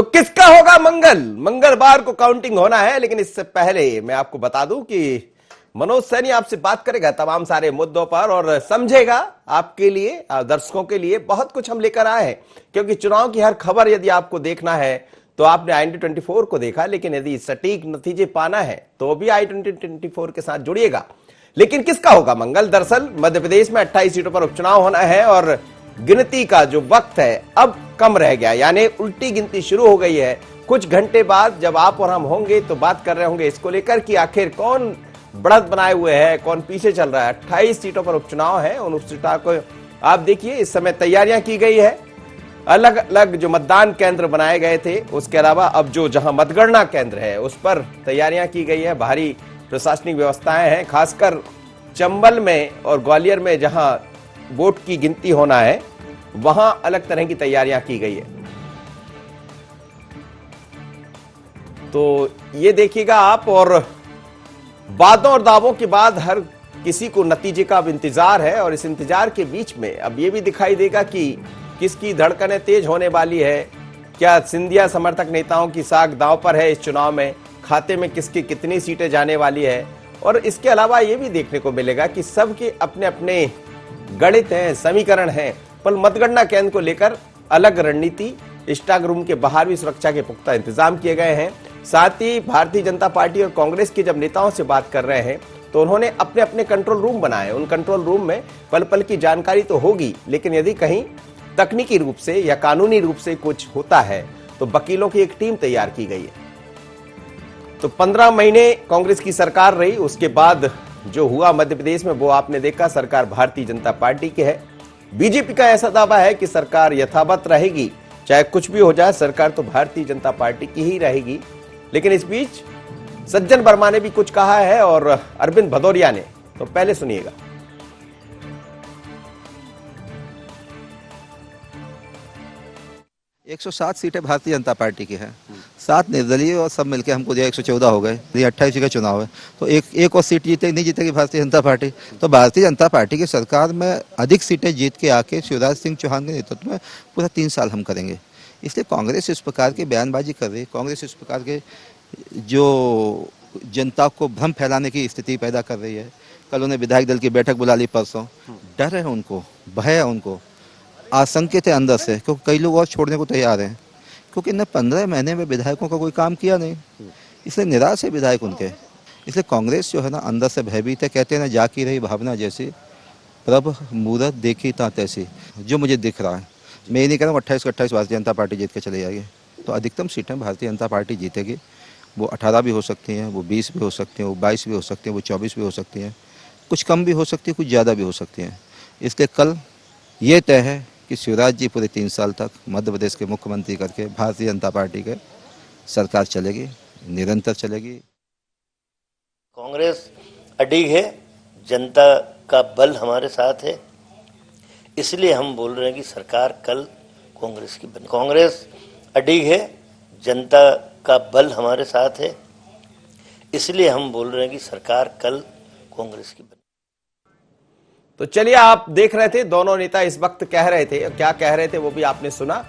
तो किसका होगा मंगल? मंगलवार को काउंटिंग होना है, लेकिन इससे पहले मैं आपको बता दूं कि मनोज सैनी आपसे बात करेगा तमाम सारे मुद्दों पर और समझेगा आपके लिए, दर्शकों के लिए बहुत कुछ हम लेकर आए हैं। क्योंकि चुनाव की हर खबर यदि आपको देखना है तो आपने i24 को देखा, लेकिन यदि सटीक नतीजे पाना है तो भी i24 के साथ जुड़िएगा। लेकिन किसका होगा मंगल? दरअसल मध्य प्रदेश में 28 सीटों पर उपचुनाव होना है और गिनती का जो वक्त है अब कम रह गया, यानी उल्टी गिनती शुरू हो गई है। कुछ घंटे बाद जब आप और हम होंगे तो बात कर रहे होंगे इसको लेकर कि आखिर कौन बढ़त बनाए हुए है, कौन पीछे चल रहा है। 28 सीटों पर उपचुनाव है। उन उपचुनाव को आप देखिए, इस समय तैयारियां की गई है। अलग अलग जो मतदान केंद्र बनाए गए थे, उसके अलावा अब जो जहां मतगणना केंद्र है उस पर तैयारियां की गई है। भारी प्रशासनिक व्यवस्थाएं हैं, खासकर चंबल में और ग्वालियर में जहां वोट की गिनती होना है वहां अलग तरह की तैयारियां की गई है। तो ये देखिएगा आप, और वादों और दावों के बाद हर किसी को नतीजे का अब इंतजार है। और इस इंतजार के बीच में अब ये भी दिखाई देगा कि किसकी धड़कनें तेज होने वाली है। क्या सिंधिया समर्थक नेताओं की साख दांव पर है इस चुनाव में? खाते में किसकी कितनी सीटें जाने वाली है? और इसके अलावा ये भी देखने को मिलेगा कि सबके अपने अपने गणित हैं, समीकरण हैं, पर मतगणना केंद्र को लेकर अलग रणनीति। स्ट्रांग रूम के बाहर भी सुरक्षा के पुख्ता इंतजाम किए गए हैं। साथ ही भारतीय जनता पार्टी और कांग्रेस के जब नेताओं से बात कर रहे हैं तो उन्होंने अपने अपने कंट्रोल रूम बनाए। उन कंट्रोल रूम में पल पल की जानकारी तो होगी, लेकिन यदि कहीं तकनीकी रूप से या कानूनी रूप से कुछ होता है तो वकीलों की एक टीम तैयार की गई है। तो 15 महीने कांग्रेस की सरकार रही, उसके बाद जो हुआ मध्य प्रदेश में वो आपने देखा। सरकार भारतीय जनता पार्टी की है। बीजेपी का ऐसा दावा है कि सरकार यथावत रहेगी, चाहे कुछ भी हो जाए, सरकार तो भारतीय जनता पार्टी की ही रहेगी। लेकिन इस बीच सज्जन वर्मा ने भी कुछ कहा है और अरविंद भदौरिया ने, तो पहले सुनिएगा। 107 सीटें भारतीय जनता पार्टी की है, 7 निर्दलीय और सब मिलके हमको दिया 114 हो गए। ये 28 का चुनाव है तो एक और सीट जीते नहीं जीतेगी भारतीय जनता पार्टी। तो भारतीय जनता पार्टी की सरकार में अधिक सीटें जीत के आके शिवराज सिंह चौहान के नेतृत्व में पूरा 3 साल हम करेंगे। इसलिए कांग्रेस इस प्रकार की बयानबाजी कर रही है, कांग्रेस इस प्रकार के जो जनता को भ्रम फैलाने की स्थिति पैदा कर रही है। कल उन्हें विधायक दल की बैठक बुला ली परसों, डर है उनको, भय है उनको, आशंकित है अंदर से, क्योंकि कई लोग और छोड़ने को तैयार हैं, क्योंकि इन्हें 15 महीने में विधायकों का कोई काम किया नहीं, इसलिए निराश है विधायक उनके। इसलिए कांग्रेस जो है ना अंदर से भयभीत है। कहते हैं ना, जाकी रही भावना जैसी, प्रभ मुहूर्त देखी ता तैसी। जो मुझे दिख रहा है, मैं ये नहीं कह रहा हूँ 28 को 28 भारतीय जनता पार्टी जीत के चले जाएगी। तो अधिकतम सीटें भारतीय जनता पार्टी जीतेगी। वो 18 भी हो सकती हैं, वो 20 भी हो सकती हैं, वो 22 भी हो सकती हैं, वो 24 भी हो सकती हैं, कुछ कम भी हो सकती है, कुछ ज़्यादा भी हो सकती हैं। इसलिए कल ये तय है कि शिवराज जी पूरे 3 साल तक मध्य प्रदेश के मुख्यमंत्री करके भारतीय जनता पार्टी के सरकार चलेगी, निरंतर चलेगी। कांग्रेस अडिग है, जनता का बल हमारे साथ है, इसलिए हम बोल रहे हैं कि सरकार कल कांग्रेस की बने। कांग्रेस अडिग है, जनता का बल हमारे साथ है, इसलिए हम बोल रहे हैं कि सरकार कल कांग्रेस की बने। तो चलिए, आप देख रहे थे दोनों नेता इस वक्त कह रहे थे, क्या कह रहे थे वो भी आपने सुना।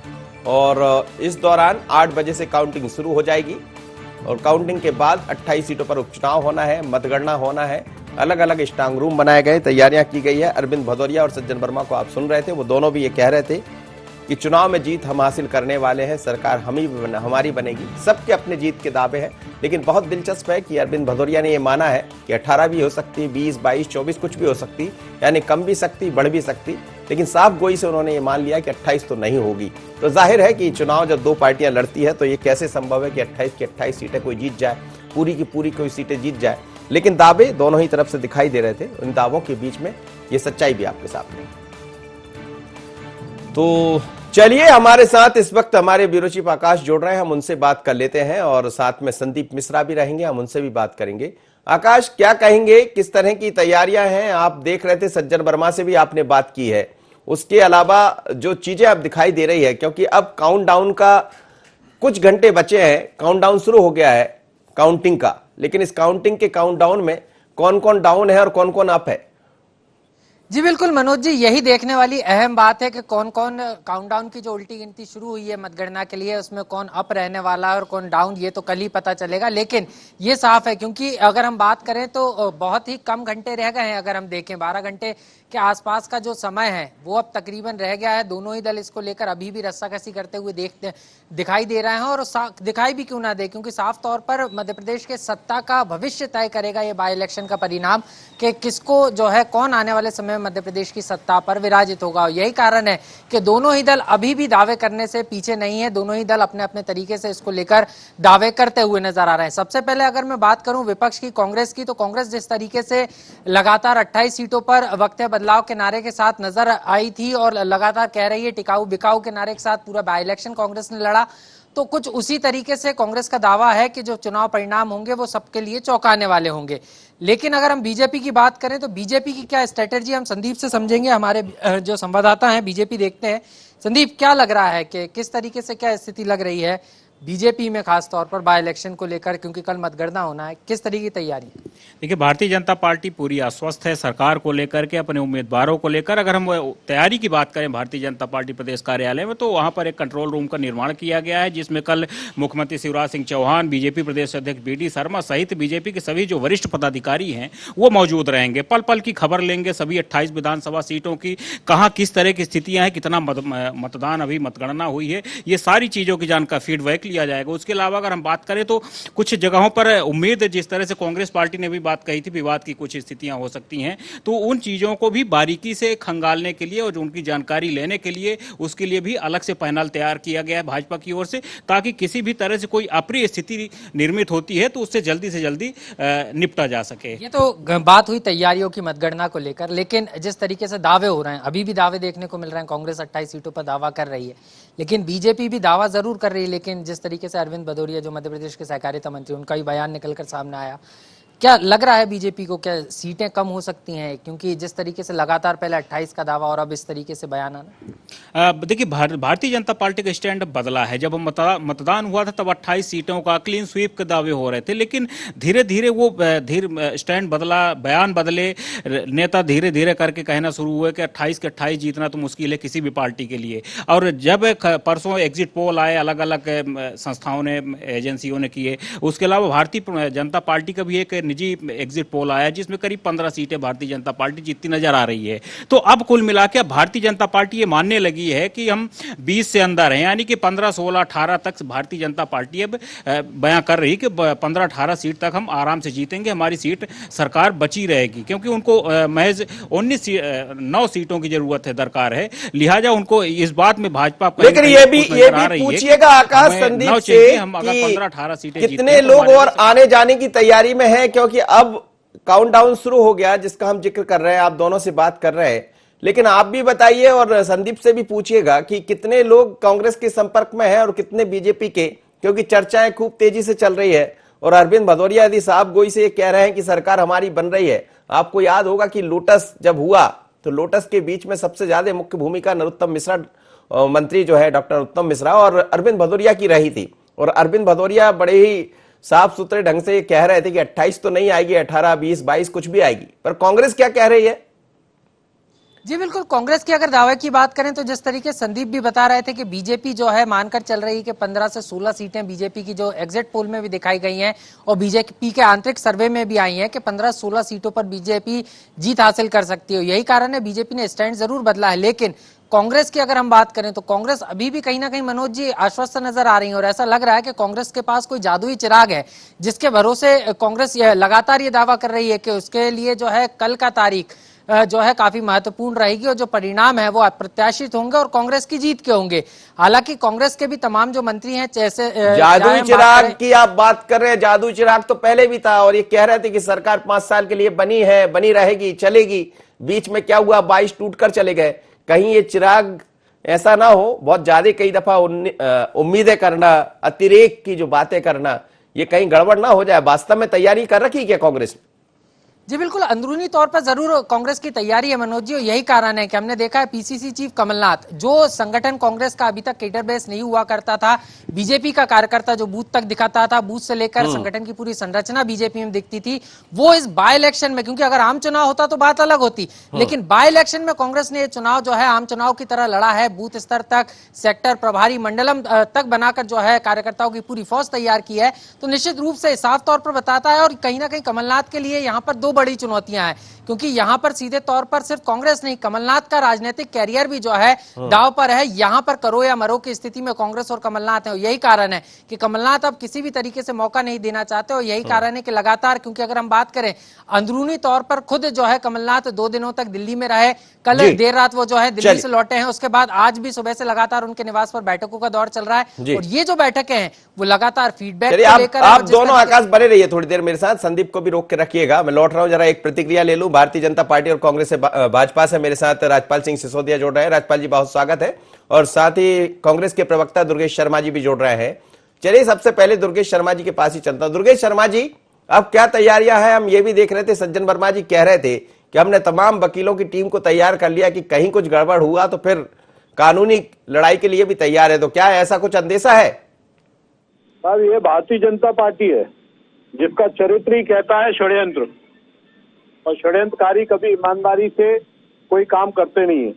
और इस दौरान 8 बजे से काउंटिंग शुरू हो जाएगी और काउंटिंग के बाद 28 सीटों पर उपचुनाव होना है, मतगणना होना है। अलग अलग स्ट्रांग रूम बनाए गए, तैयारियां की गई है। अरविंद भदौरिया और सज्जन वर्मा को आप सुन रहे थे, वो दोनों भी ये कह रहे थे कि चुनाव में जीत हम हासिल करने वाले हैं, सरकार हमारी बनेगी। सबके अपने जीत के दावे हैं, लेकिन बहुत दिलचस्प है कि अरविंद भदौरिया ने यह माना है कि 18 भी हो सकती, 20, 22, 24 कुछ भी हो सकती, यानी कम भी सकती, बढ़ भी सकती। लेकिन साफ गोई से उन्होंने ये मान लिया कि 28 तो नहीं होगी। तो जाहिर है कि चुनाव जब 2 पार्टियां लड़ती है तो ये कैसे संभव है कि 28 की 28 सीटें कोई जीत जाए, पूरी की पूरी कोई सीटें जीत जाए। लेकिन दावे दोनों ही तरफ से दिखाई दे रहे थे। उन दावों के बीच में ये सच्चाई भी आपके सामने। तो चलिए, हमारे साथ इस वक्त हमारे ब्यूरो चीफ आकाश जोड़ रहे हैं, हम उनसे बात कर लेते हैं। और साथ में संदीप मिश्रा भी रहेंगे, हम उनसे भी बात करेंगे। आकाश, क्या कहेंगे, किस तरह की तैयारियां हैं? आप देख रहे थे, सज्जन वर्मा से भी आपने बात की है। उसके अलावा जो चीजें अब दिखाई दे रही है, क्योंकि अब काउंटडाउन का कुछ घंटे बचे हैं, काउंटडाउन शुरू हो गया है काउंटिंग का, लेकिन इस काउंटिंग के काउंटडाउन में कौन कौन डाउन है और कौन कौन अप है? जी बिल्कुल मनोज जी, यही देखने वाली अहम बात है कि कौन कौन काउंटडाउन की जो उल्टी गिनती शुरू हुई है मतगणना के लिए, उसमें कौन अप रहने वाला है और कौन डाउन, ये तो कल ही पता चलेगा। लेकिन ये साफ है, क्योंकि अगर हम बात करें तो बहुत ही कम घंटे रह गए हैं। अगर हम देखें 12 घंटे के आसपास का जो समय है वो अब तकरीबन रह गया है। दोनों ही दल इसको लेकर अभी भी रस्साकसी करते हुए दिखाई दे रहे हैं। और दिखाई भी क्यों ना दे, क्योंकि साफ तौर पर मध्य प्रदेश के सत्ता का भविष्य तय करेगा ये बाई इलेक्शन का परिणाम, कि किसको जो है कौन आने वाले समय में मध्य प्रदेश की सत्ता पर विराजित होगा। यही कारण है कि दोनों ही दल अभी भी दावे करने से पीछे नहीं है। दोनों ही दल अपने अपने तरीके से इसको लेकर दावे करते हुए नजर आ रहे हैं। सबसे पहले अगर मैं बात करूं विपक्ष की, कांग्रेस की, तो कांग्रेस जिस तरीके से लगातार 28 सीटों पर वक्त बदलाव के नारे के साथ नजर आई थी और लगातार कह रही है टिकाऊ बिकाऊ के नारे के साथ पूरा बाई इलेक्शन कांग्रेस ने लड़ा, तो कुछ उसी तरीके से कांग्रेस का दावा है कि जो चुनाव परिणाम होंगे वो सबके लिए चौंकाने वाले होंगे। लेकिन अगर हम बीजेपी की बात करें तो बीजेपी की क्या स्ट्रेटेजी, हम संदीप से समझेंगे। हमारे जो संवाददाता हैं बीजेपी देखते हैं। संदीप, क्या लग रहा है कि किस तरीके से क्या स्थिति लग रही है बीजेपी में, खासतौर पर बाई इलेक्शन को लेकर, क्योंकि कल मतगणना होना है, किस तरीके की तैयारी? देखिए, भारतीय जनता पार्टी पूरी आश्वस्त है सरकार को लेकर के, अपने उम्मीदवारों को लेकर। अगर हम तैयारी की बात करें भारतीय जनता पार्टी प्रदेश कार्यालय में, तो वहां पर एक कंट्रोल रूम का निर्माण किया गया है, जिसमें कल मुख्यमंत्री शिवराज सिंह चौहान, बीजेपी प्रदेश अध्यक्ष बी डी शर्मा सहित बीजेपी के सभी जो वरिष्ठ पदाधिकारी हैं वो मौजूद रहेंगे। पल पल की खबर लेंगे सभी 28 विधानसभा सीटों की, कहाँ किस तरह की स्थितियां हैं, कितना मतदान अभी मतगणना हुई है, ये सारी चीजों की जानकारी फीडबैक लिया जाएगा। उसके अलावा अगर हम बात करें तो कुछ जगहों पर उम्मीद, जिस तरह से कांग्रेस पार्टी ने भी बात कही थी, विवाद की कुछ स्थितियां हो सकती हैं, तो उन चीजों को भी बारीकी से खंगालने के लिए और उनकी जानकारी लेने के लिए, उसके लिए भी अलग से पैनल तैयार किया गया है भाजपा की ओर से, ताकि किसी भी तरह से कोई अप्रिय स्थिति निर्मित होती है तो उससे जल्दी से जल्दी निपटा जा सके। ये तो बात हुई तैयारियों की मतगणना को लेकर, लेकिन जिस तरीके से दावे हो रहे हैं, अभी भी दावे देखने को मिल रहे हैं। कांग्रेस 28 सीटों पर दावा कर रही है, लेकिन बीजेपी भी दावा जरूर कर रही है। लेकिन जिस तरीके से अरविंद भदौरिया जो मध्य प्रदेश के सहकारिता मंत्री, उनका भी बयान निकलकर सामने आया, क्या लग रहा है बीजेपी को, क्या सीटें कम हो सकती हैं? क्योंकि जिस तरीके से लगातार पहले 28 का दावा और अब इस तरीके से बयान आना। देखिए, भारतीय जनता पार्टी का स्टैंड बदला है। जब मतदान हुआ था तब 28 सीटों का क्लीन स्वीप के दावे हो रहे थे, लेकिन धीरे धीरे वो स्टैंड बदला, बयान बदले, नेता धीरे धीरे करके कहना शुरू हुए कि 28 के 28 जीतना तो मुश्किल है किसी भी पार्टी के लिए। और जब परसों एग्जिट पोल आए, अलग अलग संस्थाओं ने, एजेंसियों ने किए, उसके अलावा भारतीय जनता पार्टी का भी एक निजी एग्जिट पोल आया जिसमें करीब 15 सीटें भारतीय जनता पार्टी जीतती नजर आ रही है। तो अब कुल मिलाकर भारतीय जनता पार्टी ये मानने लगी है कि हम 20 से अंदर हैं, यानी कि 15, 16, 18 तक भारतीय जनता पार्टी अब बयां कर रही कि 15, 18 सीट तक हम आराम से जीतेंगे, हमारी सीट सरकार बची रहेगी, क्योंकि उनको महज 9 सीटों की जरूरत है, दरकार है। लिहाजा उनको इस बात में भाजपा, लेकिन ये भी पूछिएगा आकाश संदीप से हम अगर 15, 18 सीटें कितने लोग और आने जाने की तैयारी में है, क्योंकि अब काउंटडाउन शुरू हो गया जिसका हम जिक्र कर रहे हैं, आप दोनों से बात कर रहे हैं। लेकिन आप भी बताइए और संदीप से भी पूछिएगा कि कितने लोग कांग्रेस के संपर्क में हैं और कितने बीजेपी के, क्योंकि चर्चाएं खूब तेजी से चल रही है। और अरविंद भदौरिया यदि साहब गोई से ये कह रहे हैं कि सरकार हमारी बन रही है। आपको याद होगा कि लोटस जब हुआ तो लोटस के बीच में सबसे ज्यादा मुख्य भूमिका नरोत्तम मिश्रा, मंत्री जो है डॉक्टर नरोत्तम मिश्रा, और अरविंद भदौरिया की रही थी। और अरविंद भदौरिया बड़े ही साफ सुथरे ढंग से कह रहे थे कि 28 तो नहीं आएगी, 18, 20, 22 कुछ भी आएगी। पर कांग्रेस क्या कह रही है? जी बिल्कुल, कांग्रेस की अगर दावे की बात करें तो जिस तरीके संदीप भी बता रहे थे कि बीजेपी जो है मानकर चल रही है कि 15 से 16 सीटें बीजेपी की जो एग्जिट पोल में भी दिखाई गई हैं और बीजेपी के आंतरिक सर्वे में भी आई हैं कि 15-16 सीटों पर बीजेपी जीत हासिल कर सकती है। यही कारण है बीजेपी ने स्टैंड जरूर बदला है। लेकिन कांग्रेस की अगर हम बात करें तो कांग्रेस अभी भी कहीं ना कहीं मनोज जी आश्वस्त नजर आ रही है और ऐसा लग रहा है कि कांग्रेस के पास कोई जादुई चिराग है जिसके भरोसे कांग्रेस लगातार ये दावा कर रही है कि उसके लिए जो है कल का तारीख जो है काफी महत्वपूर्ण रहेगी और जो परिणाम है वो अप्रत्याशित होंगे और कांग्रेस की जीत के होंगे। हालांकि कांग्रेस के भी तमाम जो मंत्री हैं, जैसे जादुई चिराग की आप बात कर रहे हैं, जादुई चिराग तो पहले भी था और ये कह रहे थे कि सरकार 5 साल के लिए बनी है, बनी रहेगी, चलेगी। बीच में क्या हुआ, 22 टूटकर चले गए। कहीं ये चिराग ऐसा ना हो, बहुत ज्यादा कई दफा उम्मीदें करना, अतिरेक की जो बातें करना, ये कहीं गड़बड़ ना हो जाए। वास्तव में तैयारी कर रखी क्या कांग्रेस? जी बिल्कुल, अंदरूनी तौर पर जरूर कांग्रेस की तैयारी है मनोज जी, और यही कारण है कि हमने देखा है पीसीसी चीफ कमलनाथ, जो संगठन कांग्रेस का अभी तक केडर बेस नहीं हुआ करता था, बीजेपी का कार्यकर्ता जो बूथ तक दिखाता था, बूथ से लेकर संगठन की पूरी संरचना बीजेपी में दिखती थी, वो इस बाय इलेक्शन में, क्योंकि अगर आम चुनाव होता तो बात अलग होती, लेकिन बाय इलेक्शन में कांग्रेस ने ये चुनाव जो है आम चुनाव की तरह लड़ा है, बूथ स्तर तक, सेक्टर प्रभारी मंडलम तक बनाकर जो है कार्यकर्ताओं की पूरी फौज तैयार की है। तो निश्चित रूप से साफ तौर पर बताता है, और कहीं ना कहीं कमलनाथ के लिए यहाँ पर दो बड़ी चुनौतियां हैं, क्योंकि यहाँ पर सीधे तौर पर सिर्फ कांग्रेस नहीं, कमलनाथ का राजनीतिक कैरियर भी जो है दांव पर है। यहाँ पर करो या मरो की स्थिति में कांग्रेस और कमलनाथ है, यही कारण है कि कमलनाथ अब किसी भी तरीके से मौका नहीं देना चाहते, और यही कारण है कि लगातार, क्योंकि अगर हम बात करें अंदरूनी तौर पर, खुद जो है कमलनाथ 2 दिनों तक दिल्ली में रहे, कल देर रात वो जो है दिल्ली से लौटे हैं, उसके बाद आज भी सुबह से लगातार उनके निवास पर बैठकों का दौर चल रहा है, और ये जो बैठकें हैं वो लगातार फीडबैक को लेकर। आप दोनों आकाश बने रहिए थोड़ी देर मेरे साथ, संदीप को भी रोक के रखिएगा, मैं लौट रहा हूं, जरा एक प्रतिक्रिया ले लूं। भारतीय जनता पार्टी और कांग्रेस से भाजपा से मेरे साथ राजपाल सिंह सिसोदिया जोड़ रहे हैं। राजपाल जी बहुत स्वागत है, और साथ ही कांग्रेस के प्रवक्ता दुर्गेश शर्मा जी भी जोड़ रहे हैं। चलिए सबसे पहले दुर्गेश शर्मा जी के पास ही चलता हूं। दुर्गेश शर्मा जी, अब क्या तैयारियां हैं? हम ये भी देख रहे थे, सज्जन वर्मा जी कह रहे थे कि हमने तमाम वकीलों की टीम को तैयार कर लिया कि कहीं कुछ गड़बड़ हुआ तो फिर कानूनी लड़ाई के लिए भी तैयार है, तो क्या ऐसा कुछ अंदेशा है? साहब, ये भारतीय जनता पार्टी है जिसका चरित्र ही कहता है षड्यंत्र, और षड्यंत्रकारी कभी ईमानदारी से कोई काम करते नहीं है।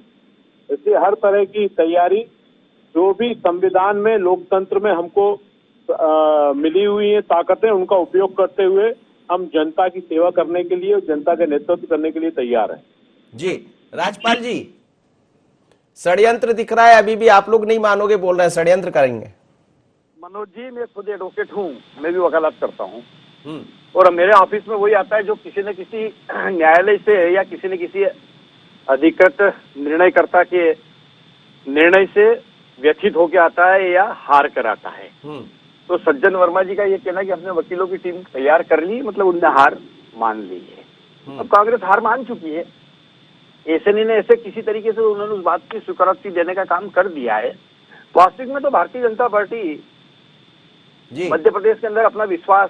इसलिए हर तरह की तैयारी जो भी संविधान में, लोकतंत्र में हमको मिली हुई है ताकतें, उनका उपयोग करते हुए हम जनता की सेवा करने के लिए और जनता के नेतृत्व करने के लिए तैयार हैं। जी राजपाल जी, षड्यंत्र दिख रहा है, अभी भी आप लोग नहीं मानोगे, बोल रहे हैं षड्यंत्र करेंगे। मनोज जी, मैं खुद एडवोकेट हूँ, मैं भी वकालत करता हूँ, और मेरे ऑफिस में वही आता है जो किसी न किसी न्यायालय से या किसी न किसी अधिकृत निर्णयकर्ता के निर्णय से व्यथित होकर आता है या हार कर आता है। तो सज्जन वर्मा जी का ये कहना कि हमने वकीलों की टीम तैयार कर ली, मतलब उनने हार मान ली है। अब कांग्रेस हार मान चुकी है, ऐसे नहीं, ऐसे किसी तरीके से उन्होंने उस बात की स्वीकृति देने का काम कर दिया है। वास्तविक में तो भारतीय जनता पार्टी मध्य प्रदेश के अंदर अपना विश्वास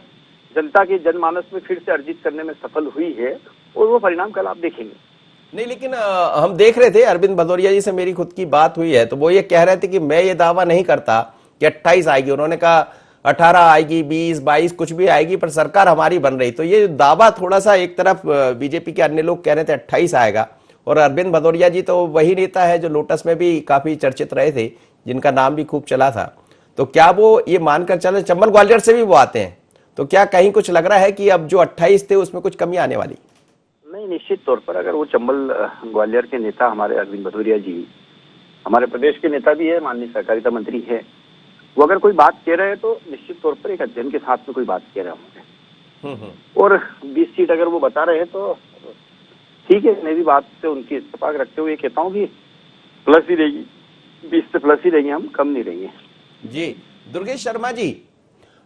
जनता के जनमानस में फिर से अर्जित करने में सफल हुई है, और वो परिणाम कल आप देखेंगे। नहीं, लेकिन हम देख रहे थे, अरविंद भदौरिया जी से मेरी खुद की बात हुई है, तो वो ये कह रहे थे कि मैं ये दावा नहीं करता कि 28 आएगी, उन्होंने कहा 18 आएगी, 20, 22 कुछ भी आएगी, पर सरकार हमारी बन रही। तो ये दावा थोड़ा सा, एक तरफ बीजेपी के अन्य लोग कह रहे थे 28 आएगा, और अरविंद भदौरिया जी तो वही नेता है जो लोटस में भी काफी चर्चित रहे थे, जिनका नाम भी खूब चला था। तो क्या वो ये मानकर चले, चंबल ग्वालियर से भी वो आते हैं, तो क्या कहीं कुछ लग रहा है कि अब जो 28 थे उसमें कुछ कमी आने वाली? नहीं, निश्चित तौर पर अगर वो चंबल ग्वालियर के नेता हमारे अरविंद भदौरिया जी, हमारे प्रदेश के नेता भी है, माननीय सहकारिता मंत्री है, वो अगर कोई बात कह रहे हैं तो निश्चित तौर पर एक अध्ययन के साथ में कोई बात कह रहे होंगे, और 20 सीट अगर वो बता रहे हैं तो ठीक है। मैं भी बात से उनकी इत्तेफाक रखते हुए कहता हूँ कि प्लस ही रहेगी, 20 से प्लस ही रहेंगे, हम कम नहीं रहेंगे। जी दुर्गेश शर्मा जी,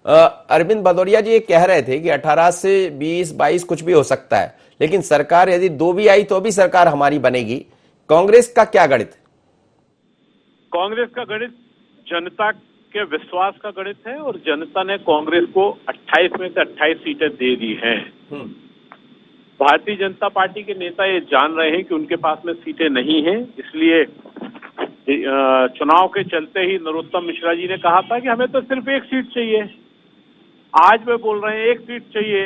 अरविंद भदौरिया जी ये कह रहे थे कि 18 से 20, 22 कुछ भी हो सकता है, लेकिन सरकार यदि 2 भी आई तो भी सरकार हमारी बनेगी। कांग्रेस का क्या गणित? कांग्रेस का गणित जनता के विश्वास का गणित है, और जनता ने कांग्रेस को 28 में से 28 सीटें दे दी हैं। भारतीय जनता पार्टी के नेता ये जान रहे हैं कि उनके पास में सीटें नहीं हैं, इसलिए चुनाव के चलते ही नरोत्तम मिश्रा जी ने कहा था कि हमें तो सिर्फ 1 सीट चाहिए। आज वे बोल रहे हैं 1 सीट चाहिए,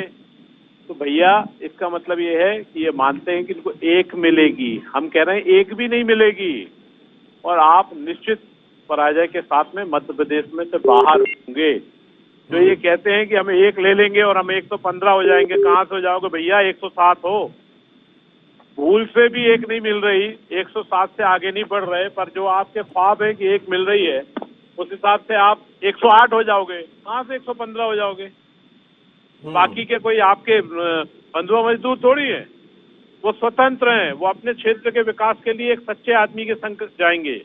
तो भैया इसका मतलब ये है कि ये मानते हैं कि इनको 1 मिलेगी। हम कह रहे हैं 1 भी नहीं मिलेगी, और आप निश्चित पराजय के साथ में मध्य प्रदेश में से बाहर होंगे। जो ये कहते हैं कि हमें 1 ले लेंगे और हम 115 हो जाएंगे, कहां से हो जाओगे भैया? 107 हो, भूल से भी 1 नहीं मिल रही, 107 से आगे नहीं बढ़ रहे, पर जो आपके ख्वाब है कि 1 मिल रही है, उस हिसाब से आप 108 हो जाओगे, कहां से 115 हो जाओगे? बाकी के कोई आपके बंधुआ मजदूर थोड़ी है, वो स्वतंत्र हैं, वो अपने क्षेत्र के विकास के लिए एक सच्चे आदमी के संग जाएंगे,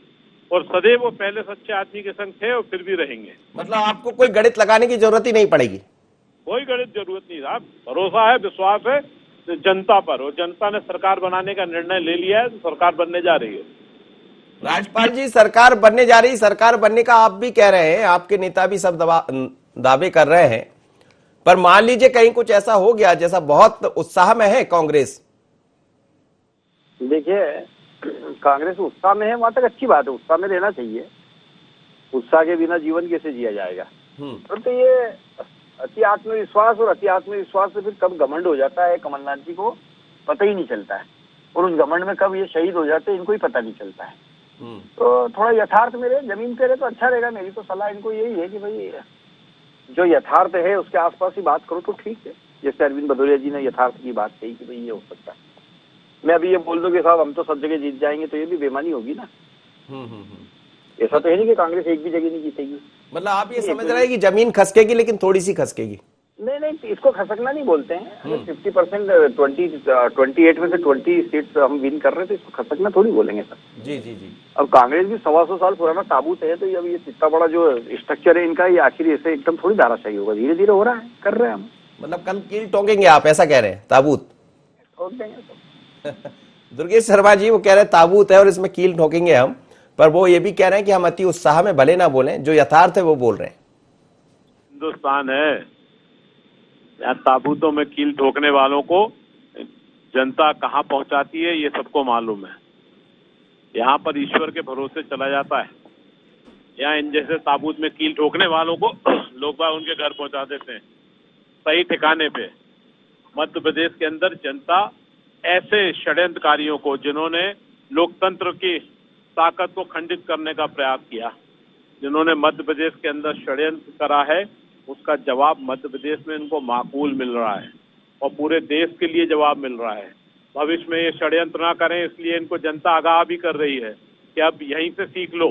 और सदैव वो पहले सच्चे आदमी के संग थे और फिर भी रहेंगे। मतलब आपको कोई गणित लगाने की जरूरत ही नहीं पड़ेगी? कोई गणित जरूरत नहीं साहब, भरोसा है, विश्वास है जनता पर, और जनता ने सरकार बनाने का निर्णय ले लिया है, तो सरकार बनने जा रही है। राजपाल जी, सरकार बनने जा रही, सरकार बनने का आप भी कह रहे हैं, आपके नेता भी सब दावे कर रहे हैं, पर मान लीजिए कहीं कुछ ऐसा हो गया जैसा बहुत उत्साह में है कांग्रेस। देखिए, कांग्रेस उत्साह में है, वहां तक अच्छी बात है, उत्साह में रहना चाहिए। उत्साह के बिना जीवन कैसे जिया जाएगा। तो ये अति आत्मविश्वास, और अति आत्मविश्वास से फिर कब घमंड हो जाता है कमलनाथ जी को पता ही नहीं चलता है, और उस घमंड में कब ये शहीद हो जाते हैं इनको ही पता नहीं चलता है। तो थोड़ा यथार्थ में रहे, जमीन पे रहे तो अच्छा रहेगा। मेरी तो सलाह इनको यही है कि भाई जो यथार्थ है उसके आसपास ही बात करो तो ठीक है। जैसे अरविंद भदौरिया जी ने यथार्थ की बात कही कि भाई ये हो सकता है। मैं अभी ये बोल दूं कि साहब हम तो सब जगह जीत जाएंगे, तो ये भी बेईमानी होगी ना। ऐसा तो है नहीं कि कांग्रेस एक भी जगह नहीं जीतेगी। मतलब आप ये समझ रहे हैं कि जमीन खसकेगी, लेकिन थोड़ी सी खसकेगी। नहीं, इसको खसकना नहीं बोलते हैं। 50% 28 में से 20 सीट्स हम विन कर रहे थे, इसको खसकना थोड़ी बोलेंगे सर। जी जी जी। अब कांग्रेस भी 125 साल पुराना ताबूत है, तो अब ये इतना बड़ा जो स्ट्रक्चर है इनका, ये आखिर ऐसे एकदम थोड़ी धाराशाही होगा। धीरे धीरे हो रहा है, कर रहे हैं हम। मतलब कल कील ठोकेंगे आप, ऐसा कह रहे हैं? ताबूत ठोक देंगे। दुर्गेश शर्मा जी वो कह रहे हैं ताबूत है और इसमें कील ठोकेंगे हम, पर वो ये भी कह रहे हैं कि हम अति उत्साह में भले ना बोलें, जो यथार्थ है वो बोल रहे हैं। हिंदुस्तान है, यहाँ ताबूतों में कील ठोकने वालों को जनता कहाँ पहुंचाती है ये सबको मालूम है। यहाँ पर ईश्वर के भरोसे चला जाता है। यहाँ इन जैसे ताबूत में कील ठोकने वालों को लोग बाग उनके घर पहुंचा देते हैं सही ठिकाने पे। मध्य प्रदेश के अंदर जनता ऐसे षड्यंत्रकारियों को, जिन्होंने लोकतंत्र की ताकत को खंडित करने का प्रयास किया, जिन्होंने मध्य प्रदेश के अंदर षड्यंत्र करा है, उसका जवाब मध्य प्रदेश में इनको माकूल मिल रहा है और पूरे देश के लिए जवाब मिल रहा है। भविष्य में ये षड्यंत्र ना करें, इसलिए इनको जनता आगाह भी कर रही है कि अब यहीं से सीख लो।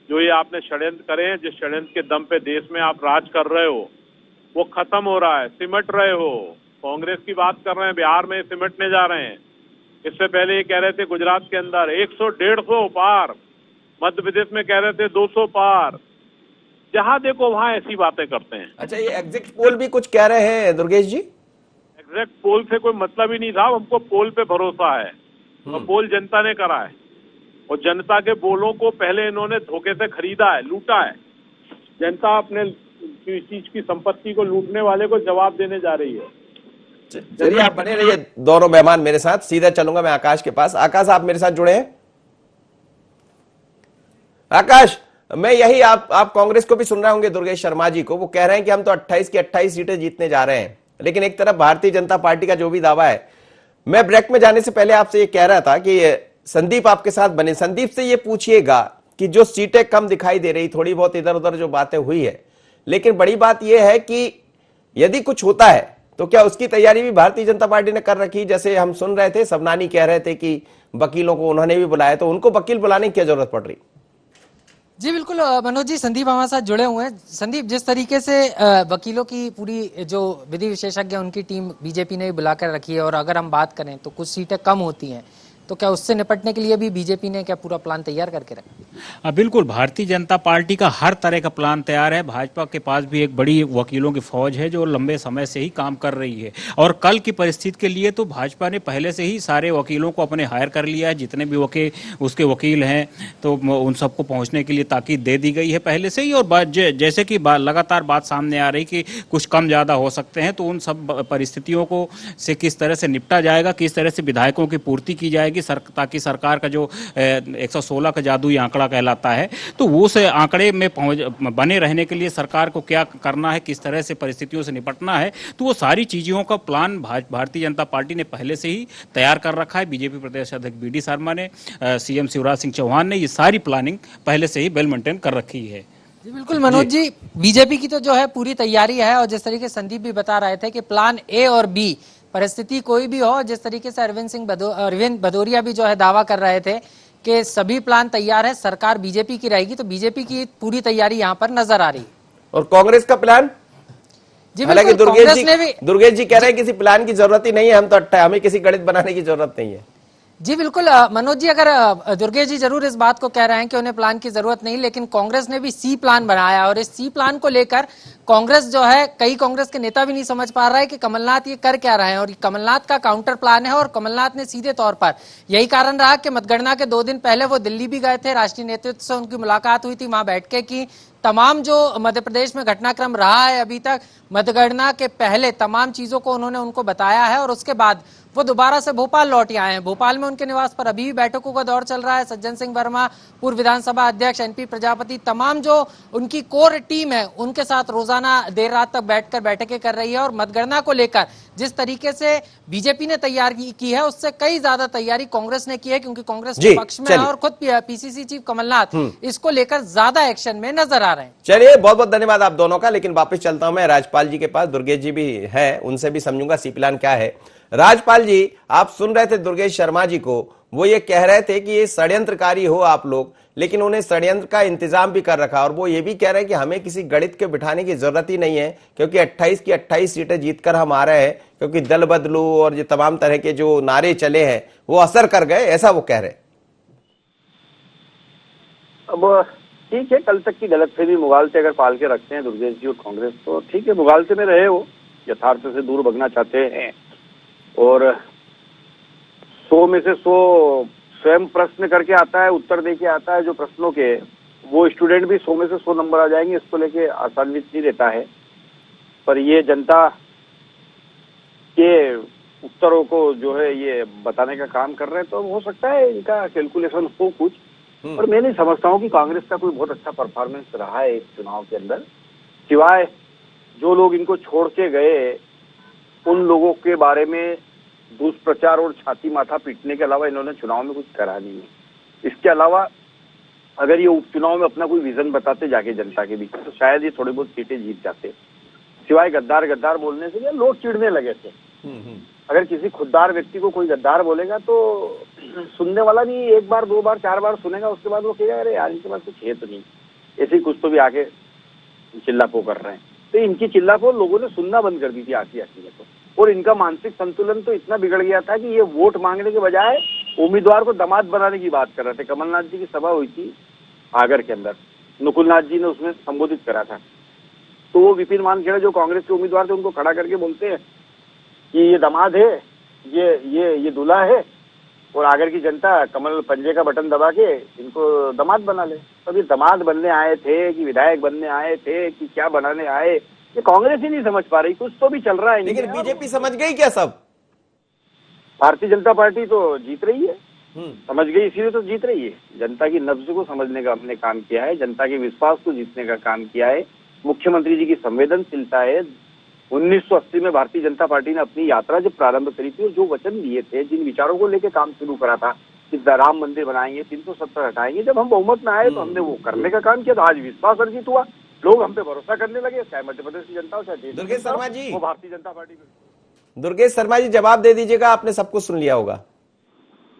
जो ये आपने षड्यंत्र करे हैं, जिस षड्यंत्र के दम पे देश में आप राज कर रहे हो, वो खत्म हो रहा है, सिमट रहे हो। कांग्रेस की बात कर रहे हैं, बिहार में सिमटने जा रहे हैं। इससे पहले ये कह रहे थे गुजरात के अंदर 100-150 पार, मध्य प्रदेश में कह रहे थे 200 पार। जहां देखो वहां ऐसी बातें करते हैं। अच्छा, ये एग्जिट पोल भी कुछ कह रहे हैं दुर्गेश जी? एग्जैक्ट पोल से कोई मतलब ही नहीं था, हमको पोल पे भरोसा है और पोल जनता ने करा है, और जनता के बोलों को पहले इन्होंने धोखे से खरीदा है, लूटा है। जनता अपने चीज की संपत्ति को लूटने वाले को जवाब देने जा रही है। चलिए आप बने रहिए दोनों मेहमान मेरे साथ। सीधा चलूंगा मैं आकाश के पास। आकाश, आप मेरे साथ जुड़े हैं? आकाश, मैं यही आप कांग्रेस को भी सुन रहे होंगे, दुर्गेश शर्मा जी को। वो कह रहे हैं कि हम तो 28 की 28 सीटें जीतने जा रहे हैं, लेकिन एक तरफ भारतीय जनता पार्टी का जो भी दावा है। मैं ब्रेक में जाने से पहले आपसे ये कह रहा था कि संदीप आपके साथ बने। संदीप से ये पूछिएगा कि जो सीटें कम दिखाई दे रही, थोड़ी बहुत इधर उधर जो बातें हुई है, लेकिन बड़ी बात यह है कि यदि कुछ होता है तो क्या उसकी तैयारी भी भारतीय जनता पार्टी ने कर रखी? जैसे हम सुन रहे थे, सबनानी कह रहे थे कि वकीलों को उन्होंने भी बुलाया, तो उनको वकील बुलाने की क्या जरूरत पड़ रही? जी बिल्कुल मनोज जी, संदीप हमारे साथ जुड़े हुए हैं। संदीप, जिस तरीके से वकीलों की पूरी जो विधि विशेषज्ञ उनकी टीम बीजेपी ने भी बुलाकर रखी है, और अगर हम बात करें तो कुछ सीटें कम होती हैं, तो क्या उससे निपटने के लिए भी बीजेपी ने क्या पूरा प्लान तैयार करके रखा? बिल्कुल, भारतीय जनता पार्टी का हर तरह का प्लान तैयार है। भाजपा के पास भी एक बड़ी वकीलों की फौज है जो लंबे समय से ही काम कर रही है, और कल की परिस्थिति के लिए तो भाजपा ने पहले से ही सारे वकीलों को अपने हायर कर लिया है। जितने भी उसके वकील हैं, तो उन सबको पहुंचने के लिए ताकीद दे दी गई है पहले से ही। और जैसे कि लगातार बात सामने आ रही कि कुछ कम ज़्यादा हो सकते हैं, तो उन सब परिस्थितियों को से किस तरह से निपटा जाएगा, किस तरह से विधायकों की पूर्ति की जाएगी, ताकि सरकार का जो 116 का जादुई आंकड़ा कहलाता है, तो वो से आंकड़े में बने रहने के लिए सरकार को क्या करना है, किस तरह से परिस्थितियों से निपटना है, तो वो सारी चीजों का प्लान भारतीय जनता पार्टी ने पहले से ही तैयार कर रखा है। बीजेपी प्रदेश अध्यक्ष बीडी शर्मा ने, सीएम शिवराज सिंह चौहान ने ये सारी प्लानिंग पहले से ही वेल मेंटेन कर रखी है। जी बिल्कुल मनोज जी, बीजेपी की तो जो है पूरी तैयारी है, और जिस तरीके से संदीप भी बता रहे थे कि प्लान ए और बी परिस्थिति कोई भी हो, जिस तरीके से अरविंद भदौरिया भी जो है दावा कर रहे थे कि सभी प्लान तैयार है, सरकार बीजेपी की रहेगी, तो बीजेपी की पूरी तैयारी यहाँ पर नजर आ रही। और कांग्रेस का प्लान? जी हालांकि दुर्गेश जी कह रहे हैं किसी प्लान की जरूरत ही नहीं है, हमें किसी गणित बनाने की जरूरत नहीं है। जी बिल्कुल मनोज जी, अगर दुर्गेश जी जरूर इस बात को कह रहे हैं कि उन्हें प्लान की जरूरत नहीं, लेकिन कांग्रेस ने भी सी प्लान बनाया, और इस सी प्लान को लेकर कांग्रेस जो है, कई कांग्रेस के नेता भी नहीं समझ पा रहा है कि कमलनाथ ये कर क्या रहे हैं, और कमलनाथ का काउंटर प्लान है। और कमलनाथ ने सीधे तौर पर यही कारण रहा कि मतगणना के 2 दिन पहले वो दिल्ली भी गए थे, राष्ट्रीय नेतृत्व से उनकी मुलाकात हुई थी, वहां बैठ के की तमाम जो मध्य प्रदेश में घटनाक्रम रहा है अभी तक, मतगणना के पहले तमाम चीजों को उन्होंने उनको बताया है और उसके बाद वो दोबारा से भोपाल लौट आए हैं। भोपाल में उनके निवास पर अभी भी बैठकों का दौर चल रहा है। सज्जन सिंह वर्मा, पूर्व विधानसभा अध्यक्ष एनपी प्रजापति, तमाम जो उनकी कोर टीम है उनके साथ रोजाना देर रात तक बैठकर बैठकें कर रही है और मतगणना को लेकर जिस तरीके से बीजेपी ने तैयारी की है उससे कई ज्यादा तैयारी कांग्रेस ने की है, क्योंकि कांग्रेस के पक्ष में है और खुद पीसीसी चीफ कमलनाथ इसको लेकर ज्यादा एक्शन में नजर आ रहे हैं। चलिए, बहुत बहुत धन्यवाद आप दोनों का। लेकिन वापस चलता हूं मैं राज्यपाल जी के पास। दुर्गेश जी भी है, उनसे भी समझूंगा सी प्लान क्या है। राज्यपाल जी, आप सुन रहे थे दुर्गेश शर्मा जी को, वो ये कह रहे थे कि ये षड्यंत्रकारी हो आप लोग, लेकिन उन्हें षड्यंत्र का इंतजाम भी कर रखा। और वो ये भी कह रहे हैं कि हमें किसी गणित के बिठाने की जरूरत ही नहीं है, क्योंकि 28 की 28 सीटें जीतकर हम आ रहे हैं, क्योंकि दल बदलू और ये तमाम तरह के जो नारे चले हैं वो असर कर गए, ऐसा वो कह रहे हैं। अब ठीक है, कल तक की गलतफहमी मुगालते अगर पाल के रखते हैं दुर्गेश जी और कांग्रेस, तो ठीक है, मुगालते में रहे हो, यथार्थ से दूर भगना चाहते हैं और 100 में से 100 स्वयं प्रश्न करके आता है, उत्तर दे के आता है जो प्रश्नों के, वो स्टूडेंट भी 100 में से 100 नंबर आ जाएंगे, इसको लेके आसान्वित नहीं रहता है। पर ये जनता के उत्तरों को जो है ये बताने का काम कर रहे हैं, तो हो सकता है इनका कैलकुलेशन हो कुछ। और मैं नहीं समझता हूँ कि कांग्रेस का कोई बहुत अच्छा परफॉर्मेंस रहा है इस चुनाव के अंदर, सिवाय जो लोग इनको छोड़ के गए उन लोगों के बारे में दुष्प्रचार और छाती माथा पीटने के अलावा इन्होंने चुनाव में कुछ करा नहीं है। इसके अलावा अगर ये उपचुनाव में अपना कोई विजन बताते जाके जनता के बीच, तो शायद ये थोड़ी बहुत सीटें जीत जाते। सिवाय गद्दार गद्दार बोलने से लोग चिढ़ने लगे थे। अगर किसी खुददार व्यक्ति को कोई गद्दार बोलेगा तो सुनने वाला भी एक बार, दो बार, चार बार सुनेगा, उसके बाद वो कहेगा अरे यार इनके पास कुछ है तो नहीं, ऐसे ही कुछ तो भी आके चिल्लापो कर रहे हैं। तो इनकी चिल्लापो लोगों ने सुनना बंद कर दी थी आखिरी में तो। और इनका मानसिक संतुलन तो इतना बिगड़ गया था कि ये वोट मांगने के बजाय उम्मीदवार को दामाद बनाने की बात कर रहे थे। कमलनाथ जी की सभा हुई थी आगर के अंदर, नकुलनाथ जी ने उसमें संबोधित करा था, तो वो विपिन वानखेड़े जो कांग्रेस के उम्मीदवार थे उनको खड़ा करके बोलते हैं कि ये दामाद है, ये दूल्हा है, और आगर की जनता कमल पंजे का बटन दबा के इनको दामाद बना ले। तो ये दामाद बनने आए थे कि विधायक बनने आए थे कि क्या बनाने आए, ये कांग्रेस ही नहीं समझ पा रही। कुछ तो भी चल रहा है। लेकिन बीजेपी समझ गई क्या सब? भारतीय जनता पार्टी तो जीत रही है, समझ गई, इसीलिए तो जीत रही है। जनता की नब्ज को समझने का हमने काम किया है, जनता के विश्वास को जीतने का काम किया है। मुख्यमंत्री जी की संवेदनशीलता है। 1980 में भारतीय जनता पार्टी ने अपनी यात्रा जब प्रारंभ करी थी और जो वचन दिए थे, जिन विचारों को लेकर काम शुरू करा था कि राम मंदिर बनाएंगे, 370 हटाएंगे, जब हम बहुमत में आए तो हमने वो करने का काम किया। तो आज विश्वास अर्जित हुआ, लोग हम पे भरोसा करने लगे, चाहे मध्य प्रदेश की जनता हो चाहे दुर्गेश शर्मा जी, वो भारतीय जनता पार्टी। दुर्गेश शर्मा जी जवाब दे दीजिएगा, आपने सब कुछ सुन लिया होगा।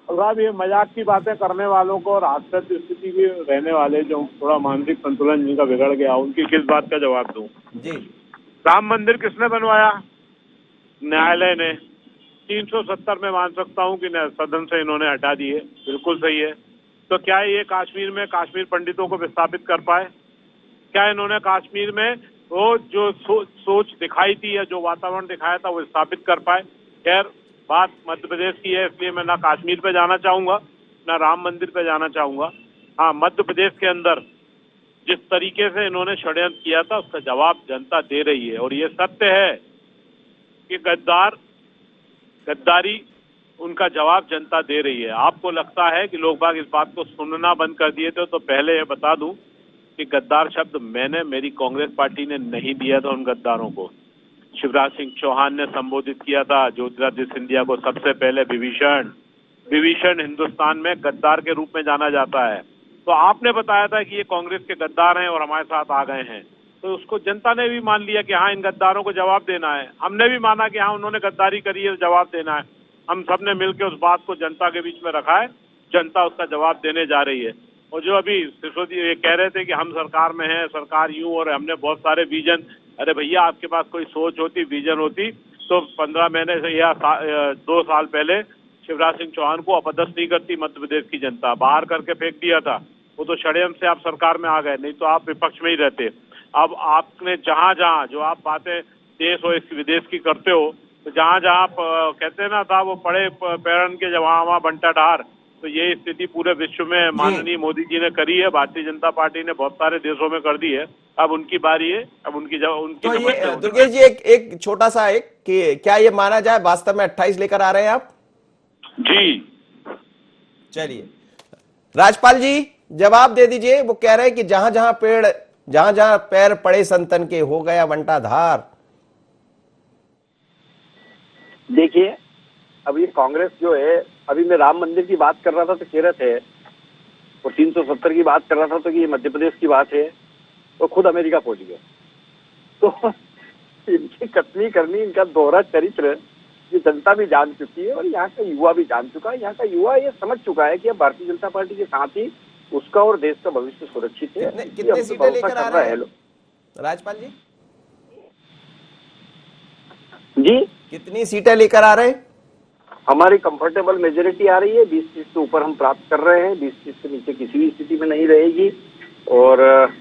साहब, ये मजाक की बातें करने वालों को और हास्यास्पद स्थिति में रहने वाले जो थोड़ा मानसिक संतुलन जिनका बिगड़ गया, उनकी किस बात का जवाब दूं? जी, राम मंदिर किसने बनवाया? न्यायालय ने। 370 में मान सकता हूं कि सदन से इन्होंने हटा दिए, बिल्कुल सही है। तो क्या ये कश्मीर में काश्मीर पंडितों को विस्थापित कर पाए? क्या इन्होंने कश्मीर में वो जो सोच दिखाई थी या जो वातावरण दिखाया था वो स्थापित कर पाए? खैर, बात मध्य प्रदेश की है, इसलिए मैं ना कश्मीर पे जाना चाहूंगा ना राम मंदिर पे जाना चाहूंगा। हाँ, मध्य प्रदेश के अंदर जिस तरीके से इन्होंने षड्यंत्र किया था उसका जवाब जनता दे रही है। और ये सत्य है कि गद्दारी उनका जवाब जनता दे रही है। आपको लगता है कि लोग बाग इस बात को सुनना बंद कर दिए थे, तो पहले ये बता दूं कि गद्दार शब्द मैंने, मेरी कांग्रेस पार्टी ने नहीं दिया था उन गद्दारों को। शिवराज सिंह चौहान ने संबोधित किया था ज्योतिरादित्य सिंधिया को सबसे पहले विभीषण हिंदुस्तान में गद्दार के रूप में जाना जाता है। तो आपने बताया था कि ये कांग्रेस के गद्दार हैं और हमारे साथ आ गए हैं, तो उसको जनता ने भी मान लिया कि हाँ, इन गद्दारों को जवाब देना है। हमने भी माना कि हाँ, उन्होंने गद्दारी करी है, जवाब देना है। हम सब ने मिलकर उस बात को जनता के बीच में रखा है, जनता उसका जवाब देने जा रही है। और जो अभी सिसोदिया ये कह रहे थे कि हम सरकार में हैं, सरकार यूं और हमने बहुत सारे विजन, अरे भैया, आपके पास कोई सोच होती, विजन होती तो 15 महीने से या 2 साल पहले शिवराज सिंह चौहान को अपदस्थ नहीं करती मध्य प्रदेश की जनता, बाहर करके फेंक दिया था। वो तो षड्यंत्र से आप सरकार में आ गए, नहीं तो आप विपक्ष में ही रहते। अब आपने जहां जहां जो आप बातें देश और विदेश की करते हो, तो जहां जहां आप कहते हैं ना था वो पड़े पैरन के वहां बंटा ढार, तो ये स्थिति पूरे विश्व में माननीय मोदी जी ने करी है, भारतीय जनता पार्टी ने बहुत सारे देशों में कर दी है। अब उनकी बारी है, अब उनकी तो ये दुर्गेश जी एक छोटा सा कि क्या ये माना जाए वास्तव में 28 लेकर आ रहे हैं आप? जी चलिए राजपाल जी जवाब दे दीजिए। वो कह रहे हैं कि जहां जहां पैर पड़े संतन के हो गया बंटा धार। देखिए, अभी कांग्रेस जो है, अभी मैं राम मंदिर की बात कर रहा था तो कह रहे थे, और 370 की बात कर रहा था तो कि ये मध्य प्रदेश की बात है, तो खुद अमेरिका पहुंच गए। तो इनकी कथनी करनी, इनका दोहरा चरित्र ये जनता भी जान चुकी है और यहाँ का युवा भी जान चुका है। यहाँ का युवा ये समझ चुका है कि अब भारतीय जनता पार्टी के साथ ही उसका और देश का भविष्य सुरक्षित है। कितने सीटें लेकर आ रहे हैं राजपाल जी? जी, कितनी सीटें लेकर आ रहे हैं? हमारी कंफर्टेबल मेजोरिटी आ रही है, 20 सीट से ऊपर हम प्राप्त कर रहे हैं, 20 सीट से नीचे किसी भी स्थिति में नहीं रहेगी। और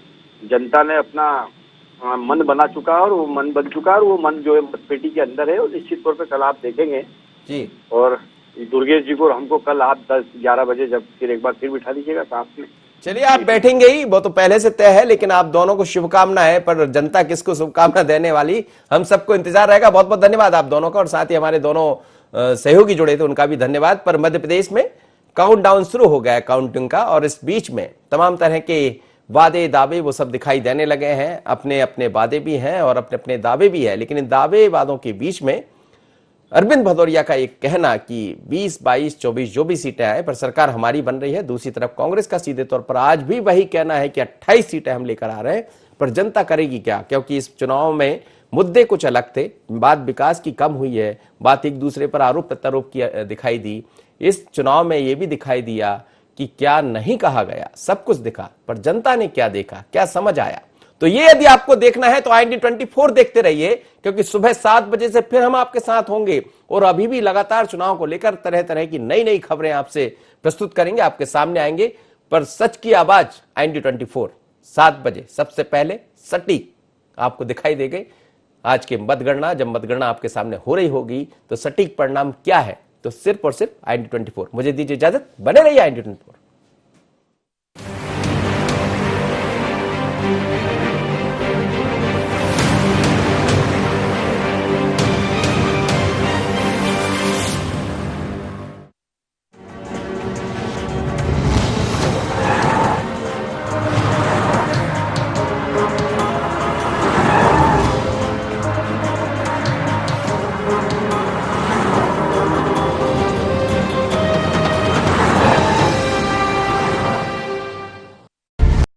जनता ने अपना मन बना चुका है और वो मन बन चुका है और वो मन जो है मतपेटी के अंदर है और निश्चित तौर पे कल आप देखेंगे जी। और दुर्गेश जी को और हमको कल आप 10-11 बजे जब फिर एक बार फिर बिठा दीजिएगा साथ में। चलिए आप बैठेंगे ही, वो तो पहले से तय है, लेकिन आप दोनों को शुभकामना है, पर जनता किसको शुभकामना देने वाली हम सबको इंतजार रहेगा। बहुत बहुत धन्यवाद आप दोनों का, और साथ ही हमारे दोनों सहयोगी जुड़े थे उनका भी धन्यवाद। पर मध्य प्रदेश में काउंटडाउन शुरू हो गया है काउंटिंग का, और इस बीच में तमाम तरह के वादे दावे वो सब दिखाई देने लगे हैं। अपने अपने वादे भी हैं और अपने अपने दावे भी हैं, लेकिन इन दावे वादों के बीच में अरविंद भदौरिया का एक कहना कि 20, 22, 24 जो भी सीटें आए पर सरकार हमारी बन रही है। दूसरी तरफ कांग्रेस का सीधे तौर पर आज भी वही कहना है कि 28 सीटें हम लेकर आ रहे हैं, पर जनता करेगी क्या? क्योंकि इस चुनाव में मुद्दे कुछ अलग थे, बात विकास की कम हुई है, बात एक दूसरे पर आरोप प्रत्यारोप की दिखाई दी। इस चुनाव में यह भी दिखाई दिया कि क्या नहीं कहा गया, सब कुछ दिखा, पर जनता ने क्या देखा, क्या समझ आया। तो ये यदि आपको देखना है तो IND24 देखते रहिए, क्योंकि सुबह 7 बजे से फिर हम आपके साथ होंगे और अभी भी लगातार चुनाव को लेकर तरह तरह की नई नई खबरें आपसे प्रस्तुत करेंगे, आपके सामने आएंगे। पर सच की आवाज IND24 7 बजे सबसे पहले सटीक आपको दिखाई देगी। आज के मतगणना, जब मतगणना आपके सामने हो रही होगी तो सटीक परिणाम क्या है, तो सिर्फ और सिर्फ IND24। मुझे दीजिए इजाजत, बने रहिए IND24।